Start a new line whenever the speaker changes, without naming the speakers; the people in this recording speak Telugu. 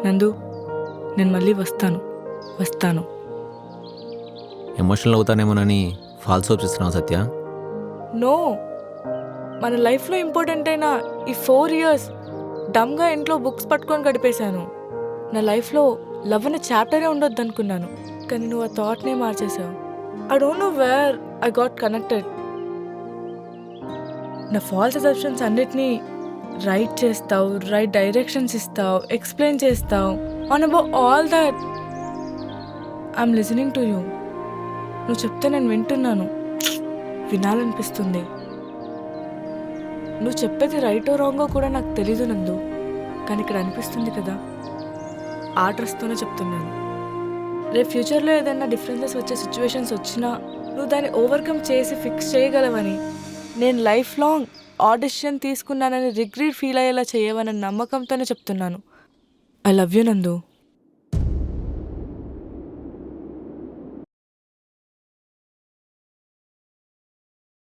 నందు, నేను మళ్ళీ వస్తాను వస్తాను.
ఎమోషనల్ అవుతానేమోనని ఫాల్స్ హోప్స్ ఇస్తున్నావు సత్య.
నో, మన లైఫ్లో ఇంపార్టెంట్ అయిన ఈ 4 years డమ్గా ఇంట్లో బుక్స్ పట్టుకొని గడిపేశాను. నా లైఫ్లో లవ్ అనే చాప్టరే ఉండొద్దు అనుకున్నాను, కానీ నువ్వు ఆ థాట్నే మార్చేసావు. I don't know where I got connected. నా ఫాల్స్ అసెప్షన్స్ అన్నిటినీ రైట్ చేస్తావు, రైట్ డైరెక్షన్స్ ఇస్తావు, ఎక్స్ప్లెయిన్ చేస్తావు. On about all that I'm listening to you. నువ్వు చెప్తే నేను వింటున్నాను, వినాలనిపిస్తుంది. నువ్వు చెప్పేది రైటో రాంగో కూడా నాకు తెలీదు నందు, కానీ ఇక్కడ అనిపిస్తుంది కదా, ఆ డ్రెస్తోనే చెప్తున్నాను. రేపు ఫ్యూచర్లో ఏదైనా డిఫరెన్సెస్ వచ్చే సిచ్యువేషన్స్ వచ్చినా నువ్వు దాన్ని ఓవర్కమ్ చేసి ఫిక్స్ చేయగలవని, నేను లైఫ్ లాంగ్ ఆడిషన్ తీసుకున్నానని రిగ్రెట్ ఫీల్ అయ్యేలా చేయవని నమ్మకంతోనే చెప్తున్నాను. ఐ లవ్ యూ నందు.